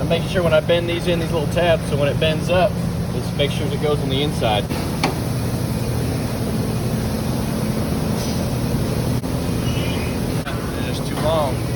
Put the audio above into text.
making sure when I bend these in, these little tabs, so when it bends up, just make sure it goes on the inside. It's just too long.